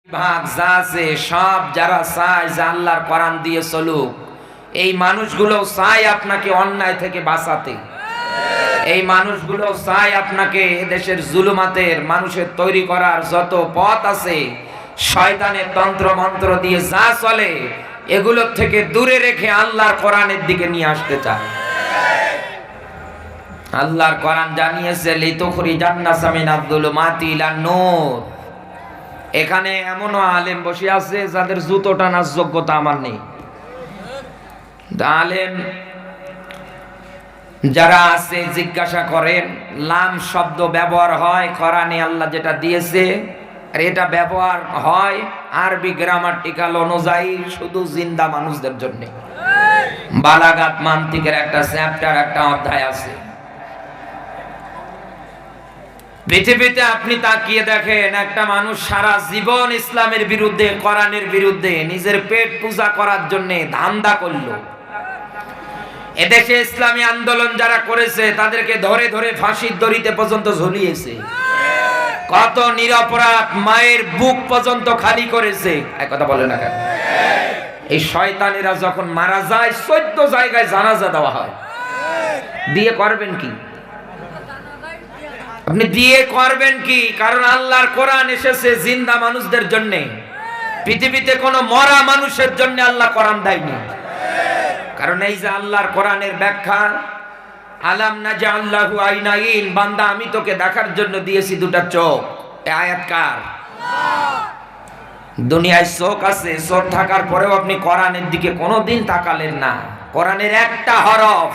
ভাগ যা আছে সব যারা চায় যে আল্লাহর কোরআন দিয়ে চলুক, এই মানুষগুলো চায় আপনাকে অন্যায় থেকে বাঁচাতে। এই মানুষগুলো চায় আপনাকে দেশের জুলুমাতের মানুষের তৈরি করার যত পথ আছে শয়তানের তন্ত্র মন্ত্র দিয়ে যা চলে এগুলোর থেকে দূরে রেখে আল্লাহর কোরআনের দিকে নিয়ে আসতে চায়। আল্লাহর কোরআন জানিয়েছে লিতুখরিজান্নাসা মিনাজ যুলুমাতি ইলান নূর। এখানে এমনও আলেম বসে আছে যাদের জুতো টানার যোগ্যতা আমার নেই। আলেম যারা আছে জিজ্ঞাসা করেন, লাম শব্দ ব্যবহার হয় কোরআনে আল্লাহ যেটা দিয়েছে, আর এটা ব্যবহার হয় আরবি গ্রামাটিক্যাল অনুযায়ী শুধু জিন্দা মানুষদের জন্য। বালাগাত মান্তিকের একটা চ্যাপ্টার, একটা অধ্যায় আছে। পৃথিবীতে আপনি তাকিয়ে দেখেন, একটা মানুষ সারা জীবন ইসলামের বিরুদ্ধে, কোরআনের বিরুদ্ধে নিজের পেট পূজা করার জন্য ধান্দা করলো। এদেশে ইসলামী আন্দোলন যারা করেছে তাদেরকে ধরে ধরে ফাঁসির দড়িতে পর্যন্ত ঝুলিয়েছে। কত নিরপরাধ মায়ের বুক পর্যন্ত খালি করেছে। এক কথা বলে না কেন? এই শয়তানেরা যখন মারা যায় 14 জায়গায় জানাজা দেওয়া হয়। দিয়ে করবেন কি আপনি? দিয়ে করবেন কি? কারণ আল্লাহর কোরআন এসেছে জিন্দা মানুষদের জন্য। পৃথিবীতে কোনো মরা মানুষের জন্য আল্লাহ কোরআন দেয়নি। কারণ এই যে আল্লাহর কোরআনের ব্যাখ্যা, আলাম নাজআল লাহু আইনাইন, বান্দা আমি তোকে দেখার জন্য দিয়েছি দুটা চোখ। এই আয়াত কার? দুনিয়ায় চোখ আছে, চোখ থাকার পরেও আপনি কোরআনের দিকে কোনোদিন তাকালেন না। কোরআনের একটা হরফ,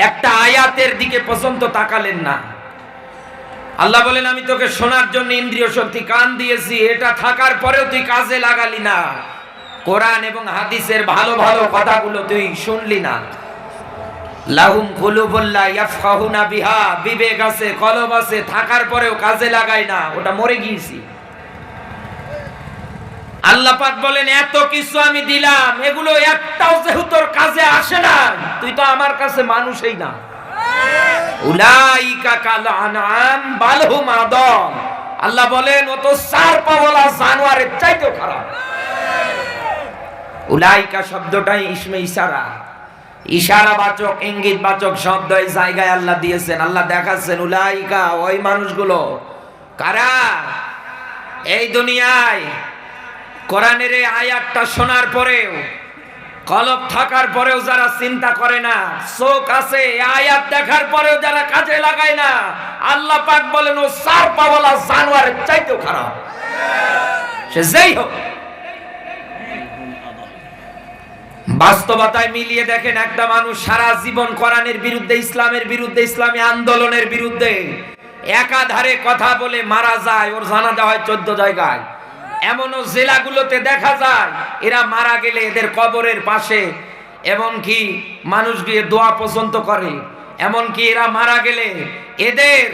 একটা আয়াতের দিকে পর্যন্ত তাকালেন না। আল্লাহ বলেন আমি তোকে শোনার জন্য ইন্দ্রিয় শক্তি কান দিয়েছি, এটা থাকার পরেও তুই কাজে লাগালি না। কোরআন এবং হাদিসের ভালো ভালো কথাগুলো তুই শুনলি না। লাহুম কুলুবুল লা ইয়াফকাহুনা বিহা, বিবেক আছে, কলব আছে, থাকার পরেও কাজে লাগাই না, ওটা মরে গিয়েছি। আল্লাহ পাক বলেন এত কিছু আমি দিলাম, এগুলো একটাও যেহেতু তোর কাজে আসে না, তুই তো আমার কাছে মানুষই না। উলাইকা কাল আনআম বাল হুম আদল। আল্লাহ বলেন ও তো চার পাওয়ালা জানোয়ারের চাইতেও খারাপ। উলাইকা শব্দটাই ইসমে ইশারা, ইশারাবাচক ইঙ্গিতবাচক শব্দ এই জায়গায় আল্লাহ দিয়েছেন। আল্লাহ দেখাচ্ছেন উলাইকা ওই মানুষগুলো কারা এই দুনিয়ায় কোরআনের এই আয়াতটা শোনার পরেও, কলব থাকার পরেও যারা চিন্তা করে না, চোখ আছে আয়াত দেখার পরেও যারা কাজে লাগায় না, আল্লাহ পাক বলেন ও চার পাওয়ালা জানোয়ারের চাইতেও খারাপ। সে যেই হোক, বাস্তবতায় মিলিয়ে দেখেন একটা মানুষ সারা জীবন কোরআনের বিরুদ্ধে, ইসলামের বিরুদ্ধে, ইসলামী আন্দোলনের বিরুদ্ধে একাধারে কথা বলে মারা যায়, ওর জানাজা হয় 14 জায়গায়। এমনও জেলাগুলোতে দেখা যায় এরা মারা গেলে এদের কবরের পাশে এমনকি মানুষ গিয়ে দোয়া পর্যন্ত করে। এমনকি এরা মারা গেলে এদের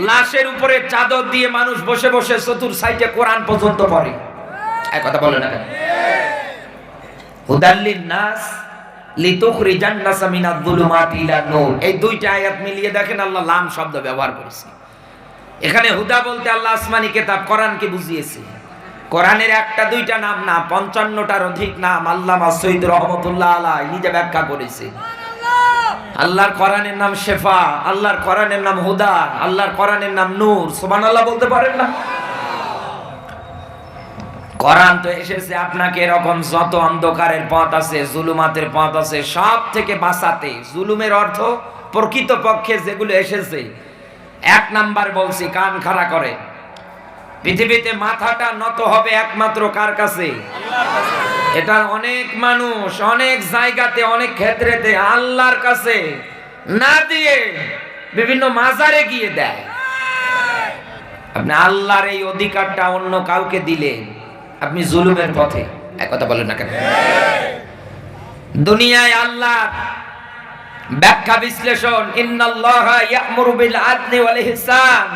লাশের উপরে চাদর দিয়ে মানুষ বসে বসে চতুর সাইডে কোরআন পর্যন্ত পড়ে। এক কথা বলে না কেন? হুদাল্লিন নাস লিতুখরিজান্নাসা মিনাজ যুলুমাতি ইলান নূর। এই দুইটা আয়াত মিলিয়ে দেখেন আল্লাহ লাম শব্দ ব্যবহার করেছে। এখানে হুদা বলতে আল্লাহ আসমানি কিতাব কোরআনকে বুঝিয়েছে। কোরআনের একটা দুইটা নাম না, 55টার অধিক নাম আল্লামা সৈয়দ রহমতুল্লাহ আলাইহি নিজে ব্যাখ্যা করেছে। আল্লাহর কোরআনের নাম শেফা, আল্লাহর কোরআনের নাম হুদা, আল্লাহর কোরআনের নাম নূর। সুবহানাল্লাহ বলতে পারেন না? কোরআন তো এসেছে আপনাকে এরকম যত অন্ধকারের পথ আছে, জুলুমাতের পথ আছে, সব থেকে বাঁচাতে। জুলুমের অর্থ প্রকৃতপক্ষে যেগুলো এসেছে, 1 নাম্বার বলছি, কান খাড়া করে। পৃথিবীতে মাথাটা নত হবে একমাত্র কার কাছে? আল্লাহর কাছে। এটা অনেক মানুষ অনেক জায়গাতে, অনেক ক্ষেত্রেতে আল্লাহর কাছে না দিয়ে বিভিন্ন মাজারে গিয়ে দেয়। আপনি আল্লাহর এই অধিকারটা অন্য কাউকে দিলে আপনি জুলুমের পথে। এক কথা বলেন না কেন? দুনিয়ায় আল্লাহ ব্যাখ্যা বিশ্লেষণ, ইন্নাল্লাহা ইয়া'মুরু বিল আদলি ওয়াল ইহসান।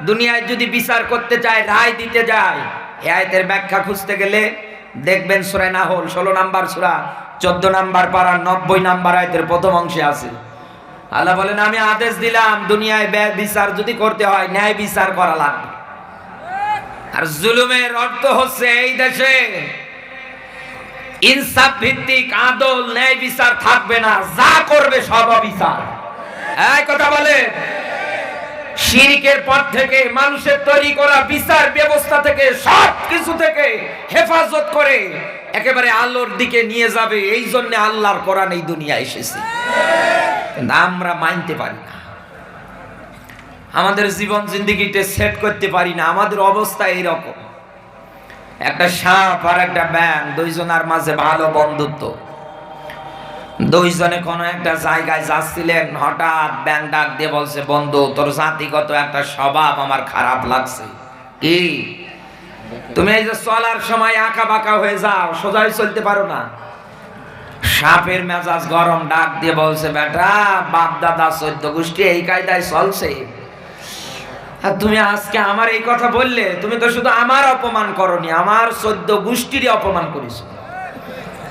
দুনিয়ায় যদি বিচার করতে চায়, রায় দিতে যায়, এই আয়াতের ব্যাখ্যা খুঁজতে গেলে দেখবেন সূরা নাহল 16 নাম্বার সূরা 14 নাম্বার পারা 90 নাম্বার আয়াতের প্রথম অংশে আছে। আল্লাহ বলেন আমি আদেশ দিলাম দুনিয়ায় বিচার যদি করতে হয় ন্যায় বিচার করা লাগবে। আর জুলুমের অর্থ হচ্ছে এই দেশে ইনসাফ ভিত্তিক আদল ন্যায় বিচার থাকবে না, যা করবে সব অবিচার। এই কথা বলে শিরকের পর থেকে মানুষের তৈরি করা বিচার ব্যবস্থা থেকে সব কিছু থেকে হেফাজত করে একেবারে আল্লাহর দিকে নিয়ে যাবে। এই জন্য আল্লাহর কোরআন এই দুনিয়ায় এসেছে, কিন্তু আমরা মানতে পারি না, আমাদের জীবন জিন্দেগিতে সেট করতে পারি না। আমাদের অবস্থা এইরকম। একটা সাপ আর একটা ব্যাঙ, দুইজনের মাঝে ভালো বন্ধুত্ব। দুইজনে কোনো একটা জায়গায় যাচ্ছিলেন, হঠাৎ ব্যাঙ ডাক দিয়ে বলছে, বন্ধু তোর জাতিগত একটা স্বভাব আমার খারাপ লাগছে। কি? তুমি এই যে চলার সময় আঁকা বাঁকা হয়ে যাও, সোজা হয়ে চলতে পারো না। সাপের মেজাজ গরম, ডাক দিয়ে বলছে, বেটা বাপ দাদা 14 গোষ্ঠী এই কায়দায় চলছে, আর তুমি আজকে আমার এই কথা বললে? তুমি তো শুধু আমার অপমান করনি, আমার 14 গোষ্ঠীরই অপমান করেছো।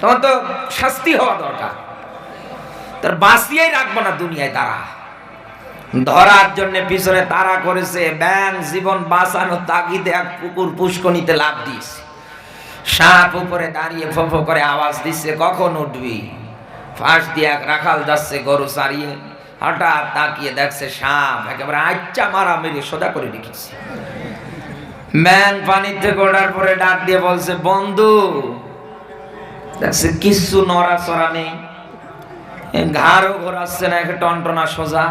তোমার তো শাস্তি হওয়া দরকার। তার বাঁচিয়েই রাখবো না দুনিয়ায়। তারা ধরার জন্য পিছনে তারা করেছে। ব্যাঙ জীবন বাঁচানোর তাগিদে এক পুকুর পুষ্কনিতে লাফ দিয়েছে। সাপ উপরে দাঁড়িয়ে ফো ফো করে আওয়াজ দিচ্ছে, কখন উঠবি? ফাঁস দিয়ে এক রাখাল যাচ্ছে গরু চারিয়ে, হঠাৎ তাকিয়ে দেখছে সাপ একেবারে আচ্ছা মারা মেরে সোজা করে রেখেছে। ব্যাঙ পানির থেকে ওঠার পরে ডাক দিয়ে বলছে, বন্ধু দেখছে কিছু নড়াচড়া নেই, ঘাড়ও ঘোরাচ্ছে না, একটা টনটনা সোজা।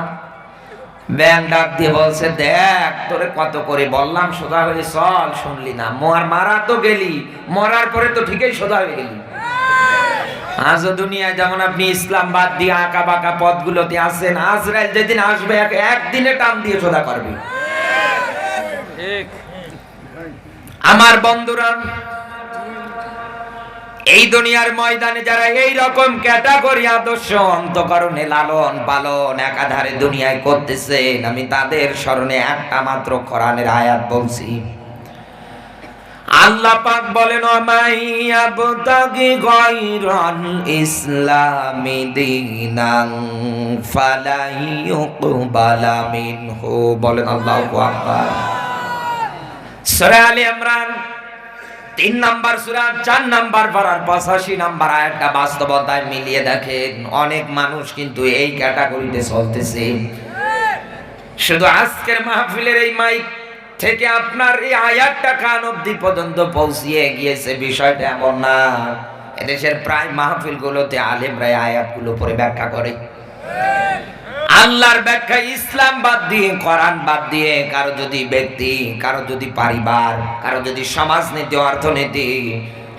ব্যাঙ ডাক দিয়ে বলছে, দেখ তোরে কত করে বললাম সোজা হয়ে চল, শুনলি না। মারা তো গেলি, মরার পরে তো ঠিকই সোজা হয়ে গেলি। আজ দুনিয়ায় যেমন আপনি ইসলাম বাদ দিয়ে আঁকা বাঁকা পথগুলোতে আছেন, আজরাইল যেদিন আসবে একদিনে টান দিয়ে সোজা করবে। আমার বন্ধুরা, এই দুনিয়ার ময়দানে যারা এই রকম ক্যাটাগরি আদর্শ অন্তঃকরণে লালন পালন একাধারে দুনিয়ায় করতেছেন, আমি তাদের স্মরণে একটা মাত্র কোরআনের আয়াত বলছি। আল্লাহ পাক বলেন, মাইয়াবতাগি গায়রাল ইসলামি দীনান ফালা ইউকবালা মিনহু। বলেন আল্লাহু আকবার। সূরা আলে ইমরান 3 নাম্বার সূরা 4 নাম্বার পারার 85 নাম্বার আয়াতটা বাস্তবতায় মিলিয়ে দেখেন। অনেক মানুষ কিন্তু এই ক্যাটাগরিতে চলতেছে। শুধু আজকের মাহফিলের এই মাইক থেকে আপনার এই আয়াতটা কান অবধি পর্যন্ত পৌঁছিয়ে গিয়েছে, বিষয়টা এমন না। এদেশের প্রায় মাহফিলগুলোতে আলেমরা আয়াতগুলো পরে ব্যাখ্যা করে। আল্লাহর ব্যাখ্যা ইসলাম বাদ দিয়ে, কোরআন বাদ দিয়ে কারো যদি ব্যক্তি, কারো যদি পরিবার, কারো যদি সমাজনীতি, অর্থনীতি,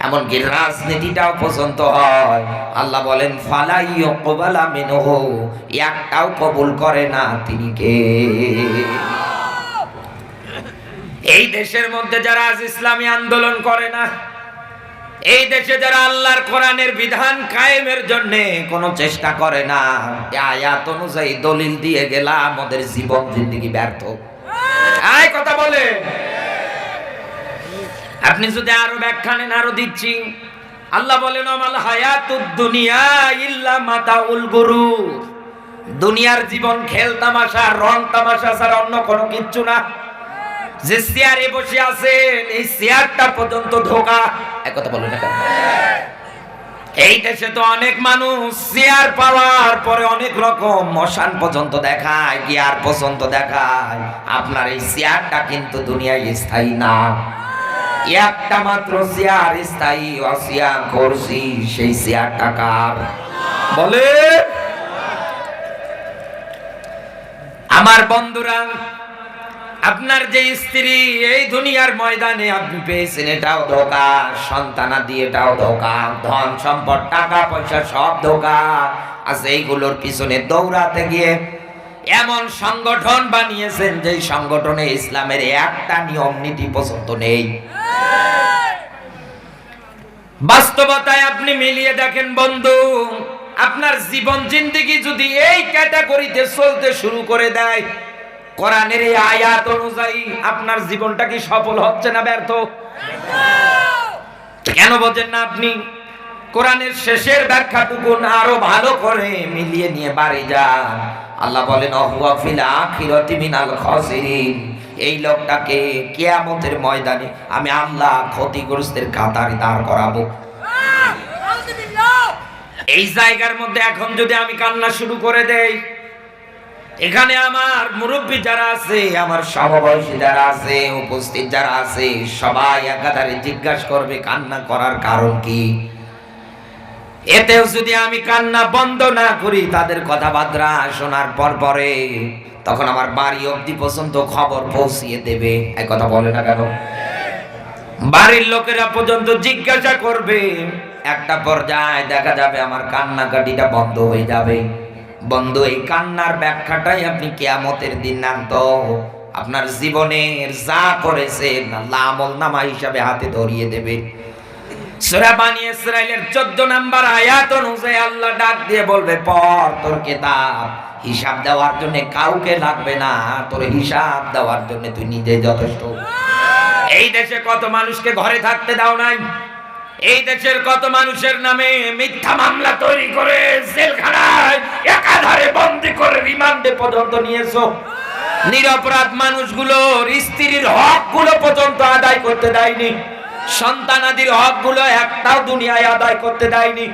এমনকি রাজনীতিটাও পছন্দ হয়, আল্লাহ বলেন ফালা ইউকবালা মিনহু, একটাও কবুল করে না। তিনি কে? এই দেশের মধ্যে যারা আজ ইসলামী আন্দোলন করে না, এই দেশে যারা আল্লাহর কোরআনের বিধান কায়েমের জন্য কোনো চেষ্টা করে না, আয়াত অনুযায়ী দলিল দিয়ে গেলাম আমাদের জীবন জিন্দেগি ব্যর্থ। এই কথা বলে আপনি যদি আরো ব্যাখ্যা নেন, আরো দিচ্ছি। আল্লাহ বলেন, আমাল হায়াতুদ দুনিয়া ইল্লা মাতাউল গুরুর। দুনিয়ার জীবন খেল তামাশা, রং তামাশা ছাড়া অন্য কোনো কিচ্ছু না। যে চেয়ারে বসে আছেন, এই চেয়ারটা পর্যন্ত ধোঁকা। এক কথা বলেন না? এই দেশে তো অনেক মানুষ চেয়ার পাওয়ার পরে অনেক রকম মশান পর্যন্ত দেখায়, গিয়ার পর্যন্ত দেখায়। আপনার এই চেয়ারটা কিন্তু দুনিয়ায় স্থায়ী না। একটা মাত্র চেয়ার স্থায়ী, অসিয়া করছি, সেই চেয়ারটা কার? বলে আমার বন্ধুরা, আপনার যে স্ত্রী এই দুনিয়ার ময়দানে আপনি পেয়েছেন, এটাও ধোঁকা। সন্তানাদি, এটাও ধোঁকা। ধন সম্পদ, টাকা পয়সা সব ধোঁকা। আজ এইগুলোর পিছনে দৌড়াতে গিয়ে এমন সংগঠন বানিয়েছেন যে সংগঠনে ইসলামের একটা নিয়ম নীতি পছন্দ নেই। বাস্তবতায় আপনি মিলিয়ে দেখেন বন্ধু, আপনার জীবন জিন্দেগি যদি এই ক্যাটাগরিতে চলতে শুরু করে দেয়, কোরআনের এই আয়াত অনুযায়ী, আপনার জীবনটা কি সফল হচ্ছে না ব্যর্থ? কেন বোঝেন না আপনি? কোরআনের শেষের ব্যাখ্যাটুকু আরো ভালো করে মিলিয়ে নিয়ে বাড়ি যান। আল্লাহ বলেন, হুয়া ফিল আখিরাতি মিনাল খাসিরিন। এই লোকটাকে কিয়ামতের ময়দানে আমি আল্লাহ ক্ষতিগ্রস্তের কাতারে দাঁড় করাবো। এই জায়গার মধ্যে এখন যদি আমি কান্না শুরু করে দেই, এখানে আমার মুরব্বী যারা আছে, আমার সমবয়সী যারা আছে, উপস্থিত যারা আছে, সবাই একাধারে জিজ্ঞাসা করবে কান্না করার কারণ কি। এতেও যদি আমি কান্না বন্ধ না করি, তাদের কথাবার্তা শোনার পরে তখন আমার বাড়ি অবধি পর্যন্ত খবর পৌঁছিয়ে দেবে। এই কথা বলে না কেন? বাড়ির লোকেরা পর্যন্ত জিজ্ঞাসা করবে, একটা পর্যায়ে দেখা যাবে আমার কান্নাকাটিটা বন্ধ হয়ে যাবে। বন্ধু, এই কান্নার ব্যাখ্যাটাই আপনি কিয়ামতের দিন নেন তো আপনার জীবনের যা করেছেন আল্লাহ আমলনামা হিসাবে হাতে ধরিয়ে দেবে। সূরা বনী ইসরাইলের 14 নম্বর আয়াত অনুযায়ী আল্লাহ ডাক দিয়ে বলবে, পড় তোর কিতাব, হিসাব দেওয়ার জন্য কাউকে লাগবে না, তোর হিসাব দেওয়ার জন্য তুই নিজে যথেষ্ট। এই দেশে কত মানুষকে ঘরে থাকতে দাও নাই, এই দেশের কত মানুষের নামে মিথ্যা মামলা তৈরি করে জেলখানায় একাধারে বন্দী করে রিমান্ডে পর্যন্ত নিয়েছো। নিরপরাধ মানুষগুলোর স্ত্রীর হকগুলো পর্যন্ত আদায় করতে দেয়নি, সন্তানাদির হকগুলো একটাও দুনিয়ায় আদায় করতে দেয়নি।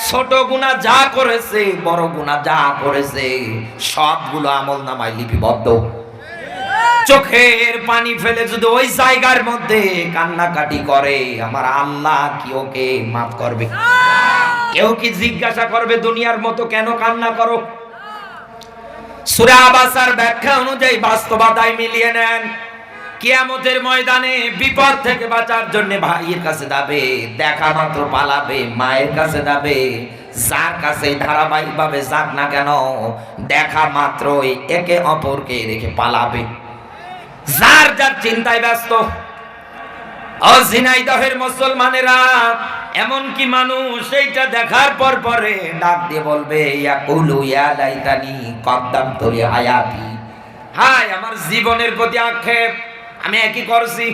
ছোট গুনাহ যা করেছে, বড় গুনাহ যা করেছে, সবগুলো আমলনামায় লিপিবদ্ধ। চোখের পানি ফেলে যদি ওই জায়গার মধ্যে কান্নাকাটি করে, আমার আল্লাহ কি ওকে মাফ করবে? কেউ কি জিজ্ঞাসা করবে দুনিয়ার মতো কেন কান্না করো? সূরা আবাসার ব্যাখ্যা অনুযায়ী বাস্তবতায় মিলিয়ে নেন। কিয়ামতের ময়দানে বিপদ থেকে বাঁচার জন্য ভাইয়ের কাছে যাবে, দেখা মাত্র পালাবে, মায়ের কাছে যাবে, যার কাছে ধারাবাহিকভাবে যাক না কেন দেখা মাত্রই একে অপরকে রেখে পালাবে। যার যার চিন্তায় ব্যস্ত। ও ঝিনাইদহের মুসলমানেরা, এমন কি মানুষ এইটা দেখার পরে ডাক দিয়ে বলবে, ইয়াকুলু ইয়া লাইতানি কদ্দামতু লি হায়াতি, হায় আমার জীবনের প্রতি আক্ষেপ, আমি একই করছি।